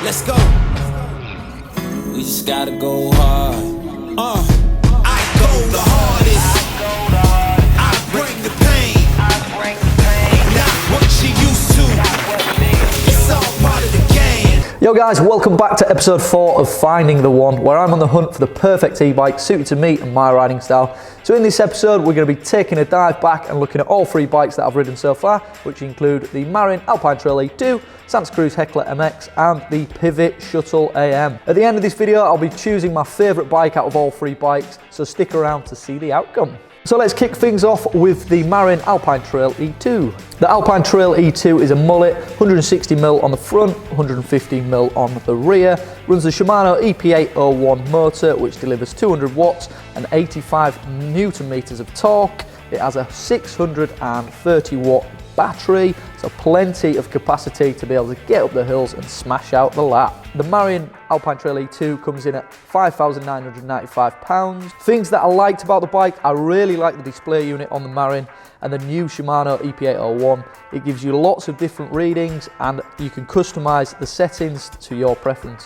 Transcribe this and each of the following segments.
Let's go. We just gotta go hard. I go the hardest. I bring the pain. Not what you used to. It's all part of the game. Yo guys, welcome back to episode 4 of Finding the One, where I'm on the hunt for the perfect e-bike suited to me and my riding style. So in this episode, we're going to be taking a dive back and looking at all 3 bikes that I've ridden so far, which include the Marin Alpine Trail E2, Cruz Heckler MX, and the Pivot Shuttle AM. At the end of this video, I'll be choosing my favourite bike out of all 3 bikes, so stick around to see the outcome. So let's kick things off with the Marin Alpine Trail E2. The Alpine Trail E2 is a mullet, 160mm on the front, 115mm on the rear, runs the Shimano EP801 motor, which delivers 200 watts and 85 Newton meters of torque. It has a 630 watt battery, so plenty of capacity to be able to get up the hills and smash out the lap. The Marin Alpine Trail E2 comes in at £5,995. Things that I liked about the bike, I really like the display unit on the Marin and the new Shimano EP801. It gives you lots of different readings and you can customise the settings to your preference.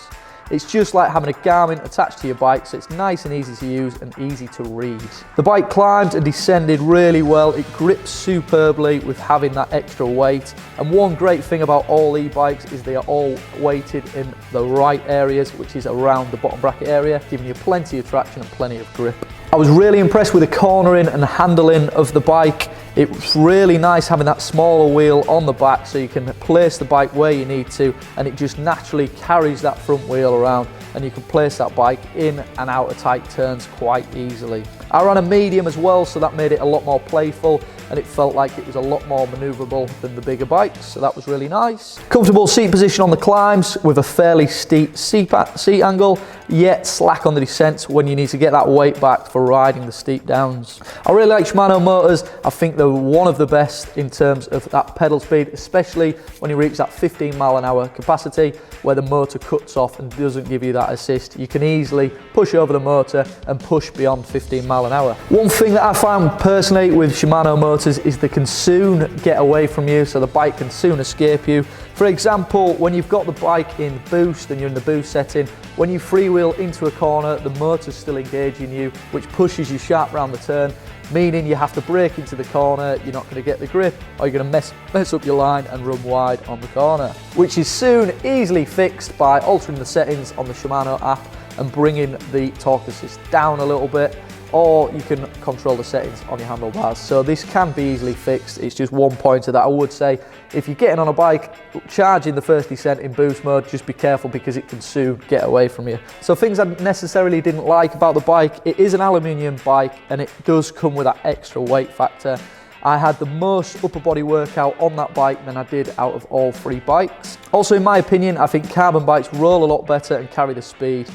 It's just like having a Garmin attached to your bike, so it's nice and easy to use and easy to read. The bike climbed and descended really well. It grips superbly with having that extra weight. And one great thing about all e-bikes is they are all weighted in the right areas, which is around the bottom bracket area, giving you plenty of traction and plenty of grip. I was really impressed with the cornering and handling of the bike. It was really nice having that smaller wheel on the back so you can place the bike where you need to, and it just naturally carries that front wheel around and you can place that bike in and out of tight turns quite easily. I ran a medium as well, so that made it a lot more playful and it felt like it was a lot more manoeuvrable than the bigger bikes, so that was really nice. Comfortable seat position on the climbs with a fairly steep seat angle, yet slack on the descents when you need to get that weight back for riding the steep downs. I really like Shimano motors. I think they're one of the best in terms of that pedal speed, especially when you reach that 15 mph capacity where the motor cuts off and doesn't give you that assist. You can easily push over the motor and push beyond 15 mph. One thing that I found personally with Shimano motors is they can soon get away from you, so the bike can soon escape you. For example, when you've got the bike in boost and you're in the boost setting, when you freewheel into a corner, the motor's still engaging you, which pushes you sharp round the turn, meaning you have to brake into the corner, you're not going to get the grip, or you're going to mess up your line and run wide on the corner, which is soon easily fixed by altering the settings on the Shimano app and bringing the torque assist down a little bit, or you can control the settings on your handlebars. So this can be easily fixed. It's just one pointer that I would say, if you're getting on a bike, charging the first descent in boost mode, just be careful because it can soon get away from you. So things I necessarily didn't like about the bike, it is an aluminium bike and it does come with that extra weight factor. I had the most upper body workout on that bike than I did out of all 3 bikes. Also, in my opinion, I think carbon bikes roll a lot better and carry the speed,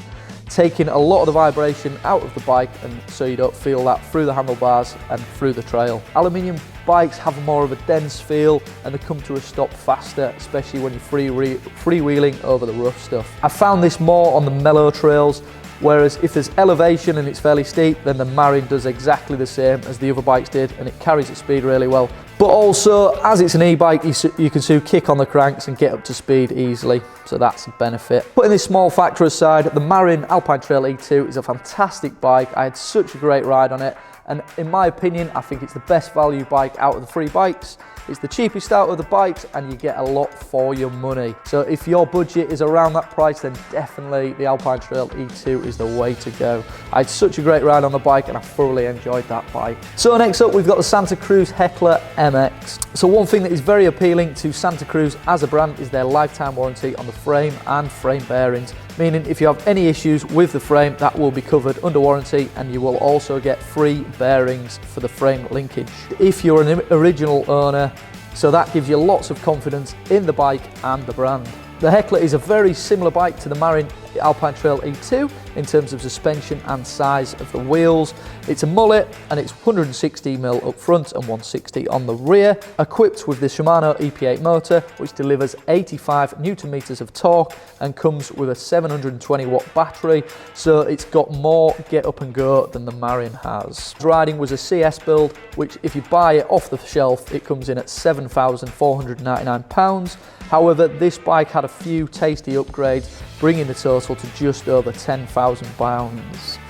taking a lot of the vibration out of the bike, and so you don't feel that through the handlebars and through the trail. Aluminium bikes have more of a dense feel and they come to a stop faster, especially when you're freewheeling over the rough stuff. I found this more on the mellow trails, whereas if there's elevation and it's fairly steep, then the Marin does exactly the same as the other bikes did and it carries its speed really well. But also, as it's an e-bike, you can soon kick on the cranks and get up to speed easily, so that's a benefit. Putting this small factor aside, the Marin Alpine Trail E2 is a fantastic bike. I had such a great ride on it, and in my opinion, I think it's the best value bike out of the 3 bikes. It's the cheapest out of the bikes and you get a lot for your money. So if your budget is around that price, then definitely the Alpine Trail E2 is the way to go. I had such a great ride on the bike and I thoroughly enjoyed that bike. So next up, we've got the Cruz Heckler MX. So one thing that is very appealing to Cruz as a brand is their lifetime warranty on the frame and frame bearings, meaning if you have any issues with the frame, that will be covered under warranty and you will also get free bearings for the frame linkage if you're an original owner. So that gives you lots of confidence in the bike and the brand. The Heckler is a very similar bike to the Marin Alpine Trail E2 in terms of suspension and size of the wheels. It's a mullet and it's 160mm up front and 160 on the rear, equipped with the Shimano EP8 motor, which delivers 85 Newton meters of torque and comes with a 720 watt battery, so it's got more get up and go than the Marin has. Riding was a CS build, which if you buy it off the shelf, it comes in at £7,499. However, this bike had a few tasty upgrades, bringing the total to just over 10,000 pounds.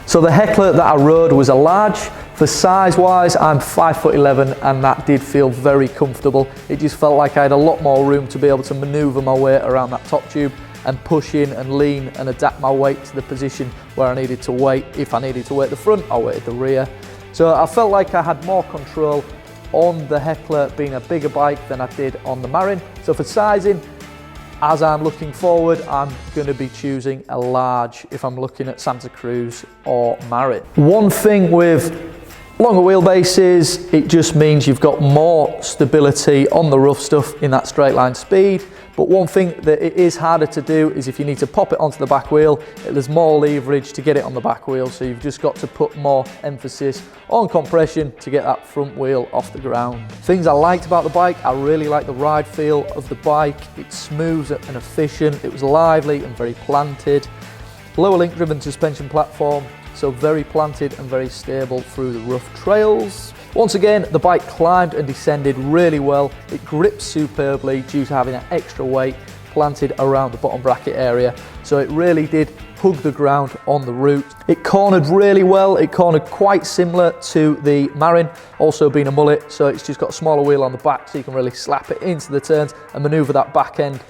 So the Heckler that I rode was a large. For size wise, I'm 5'11", and that did feel very comfortable. It just felt like I had a lot more room to be able to maneuver my way around that top tube and push in and lean and adapt my weight to the position where I needed to weight. If I needed to weight the front, I weighted the rear. So I felt like I had more control on the Heckler being a bigger bike than I did on the Marin. So for sizing, as I'm looking forward, I'm going to be choosing a large if I'm looking at Santa Cruz or Marin. One thing with longer wheelbases, it just means you've got more stability on the rough stuff in that straight line speed. But one thing that it is harder to do is if you need to pop it onto the back wheel, there's more leverage to get it on the back wheel. So you've just got to put more emphasis on compression to get that front wheel off the ground. Things I liked about the bike, I really like the ride feel of the bike. It's smooth and efficient. It was lively and very planted. Lower link driven suspension platform, so very planted and very stable through the rough trails. Once again, the bike climbed and descended really well. It grips superbly due to having that extra weight planted around the bottom bracket area. So it really did hug the ground on the route. It cornered really well. It cornered quite similar to the Marin, also being a mullet. So it's just got a smaller wheel on the back so you can really slap it into the turns and maneuver that back end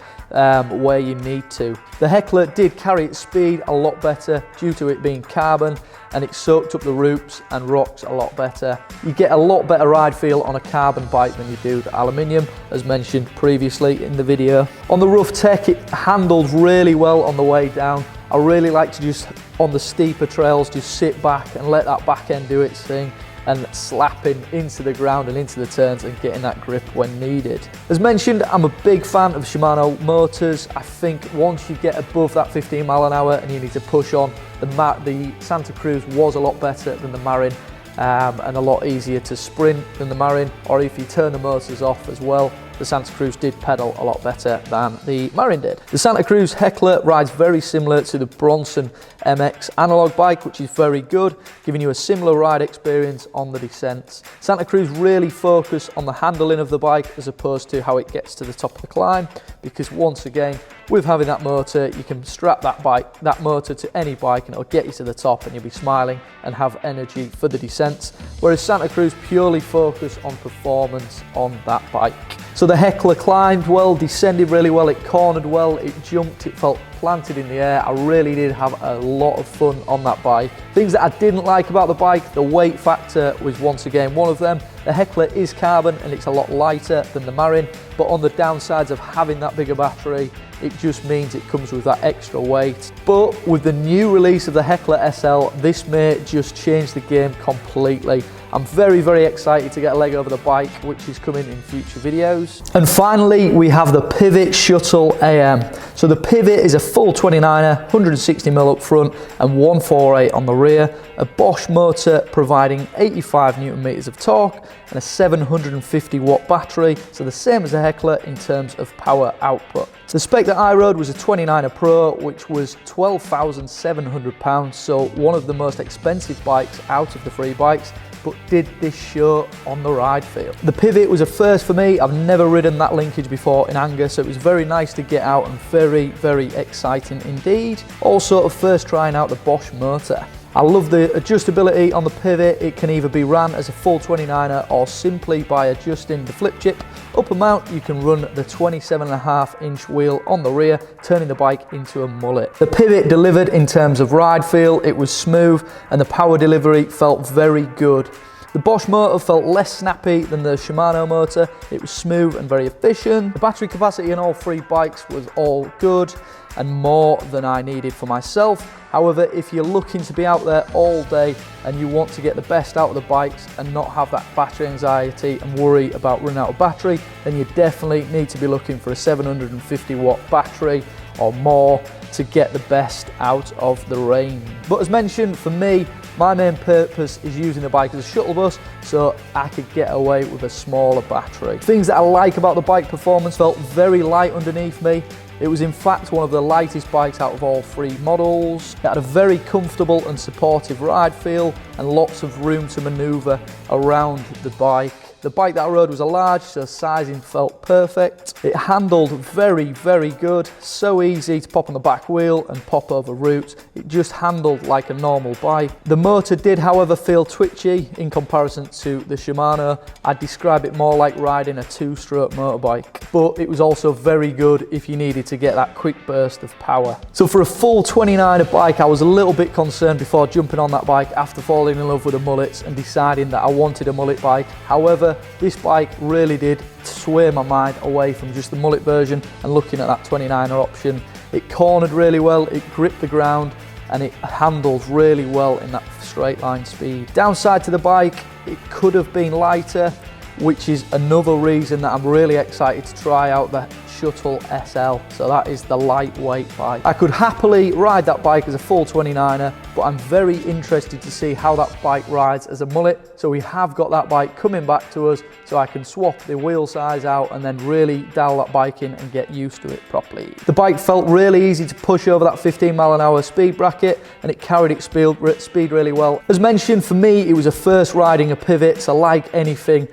where you need to. The Heckler did carry its speed a lot better due to it being carbon, and it soaked up the roots and rocks a lot better. You get a lot better ride feel on a carbon bike than you do the aluminium, as mentioned previously in the video. On the rough tech, it handled really well on the way down. I really like to just, on the steeper trails, just sit back and let that back end do its thing, and slapping into the ground and into the turns and getting that grip when needed. As mentioned, I'm a big fan of Shimano motors. I think once you get above that 15 mile an hour and you need to push on, the Santa Cruz was a lot better than the Marin and a lot easier to sprint than the Marin, or if you turn the motors off as well, the Santa Cruz did pedal a lot better than the Marin did. The Santa Cruz Heckler rides very similar to the Bronson MX analog bike, which is very good, giving you a similar ride experience on the descents. Santa Cruz really focus on the handling of the bike as opposed to how it gets to the top of the climb, because once again, with having that motor, you can strap that motor to any bike and it'll get you to the top and you'll be smiling and have energy for the descents, whereas Santa Cruz purely focus on performance on that bike. So the Heckler climbed well, descended really well, it cornered well, it jumped, it felt planted in the air. I really did have a lot of fun on that bike. Things that I didn't like about the bike, the weight factor was once again one of them. The Heckler is carbon and it's a lot lighter than the Marin, but on the downsides of having that bigger battery, it just means it comes with that extra weight. But with the new release of the Heckler SL, this may just change the game completely. I'm very, very excited to get a leg over the bike, which is coming in future videos. And finally, we have the Pivot Shuttle AM. So the Pivot is a full 29er, 160mm up front and 148 on the rear. A Bosch motor providing 85 Newton meters of torque and a 750 watt battery. So the same as the Heckler in terms of power output. The spec that I rode was a 29er Pro, which was £12,700. So one of the most expensive bikes out of the three bikes, but did this show on the ride feel. The Pivot was a first for me. I've never ridden that linkage before in anger, so it was very nice to get out and very, very exciting indeed. Also a first trying out the Bosch motor. I love the adjustability on the Pivot. It can either be ran as a full 29er or simply by adjusting the flip chip. Upper mount, you can run the 27.5-inch wheel on the rear, turning the bike into a mullet. The Pivot delivered in terms of ride feel. It was smooth and the power delivery felt very good. The Bosch motor felt less snappy than the Shimano motor. It was smooth and very efficient. The battery capacity in all three bikes was all good and more than I needed for myself. However, if you're looking to be out there all day and you want to get the best out of the bikes and not have that battery anxiety and worry about running out of battery, then you definitely need to be looking for a 750 watt battery or more to get the best out of the range. But as mentioned, for me, my main purpose is using the bike as a shuttle bus, so I could get away with a smaller battery. Things that I like about the bike performance: felt very light underneath me. It was in fact one of the lightest bikes out of all three models. It had a very comfortable and supportive ride feel and lots of room to maneuver around the bike. The bike that I rode was a large, so sizing felt perfect. It handled very, very good. So easy to pop on the back wheel and pop over roots. It just handled like a normal bike. The motor did, however, feel twitchy in comparison to the Shimano. I'd describe it more like riding a two-stroke motorbike, but it was also very good if you needed to get that quick burst of power. So for a full 29er bike, I was a little bit concerned before jumping on that bike after falling in love with the mullets and deciding that I wanted a mullet bike. However, this bike really did sway my mind away from just the mullet version and looking at that 29er option. It cornered really well, it gripped the ground, and it handles really well in that straight line speed. Downside to the bike, it could have been lighter, which is another reason that I'm really excited to try out the Shuttle SL. So that is the lightweight bike. I could happily ride that bike as a full 29er, but I'm very interested to see how that bike rides as a mullet. So we have got that bike coming back to us, so I can swap the wheel size out and then really dial that bike in and get used to it properly. The bike felt really easy to push over that 15 mile an hour speed bracket, and it carried its speed really well. As mentioned, for me, it was a first riding a Pivot, so like anything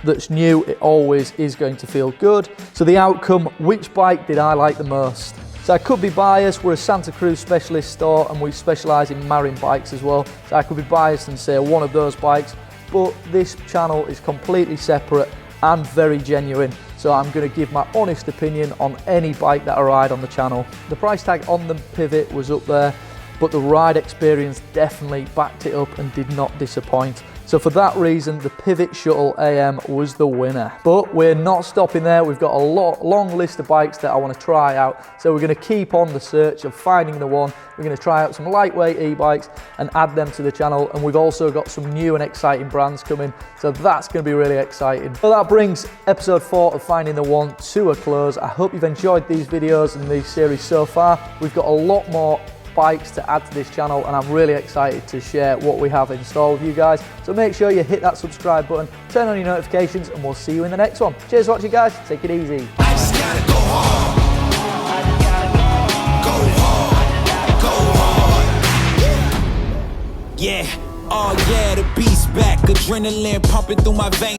that's new, it always is going to feel good. So the outcome, which bike did I like the most? So I could be biased, we're a Santa Cruz specialist store and we specialise in Marin bikes as well. So I could be biased and say one of those bikes, but this channel is completely separate and very genuine. So I'm going to give my honest opinion on any bike that I ride on the channel. The price tag on the Pivot was up there, but the ride experience definitely backed it up and did not disappoint. So for that reason, the Pivot Shuttle AM was the winner. But we're not stopping there. We've got a long list of bikes that I want to try out. So we're going to keep on the search of finding the one. We're going to try out some lightweight e-bikes and add them to the channel. And we've also got some new and exciting brands coming. So that's going to be really exciting. So that brings episode 4 of Finding the One to a close. I hope you've enjoyed these videos and these series so far. We've got a lot more bikes to add to this channel, and I'm really excited to share what we have in store with you guys. So make sure you hit that subscribe button, turn on your notifications, and we'll see you in the next one. Cheers for watching, guys. Take it easy. I just gotta go hard. Go hard. Yeah, oh yeah, the beat's back. Adrenaline pumping through my veins.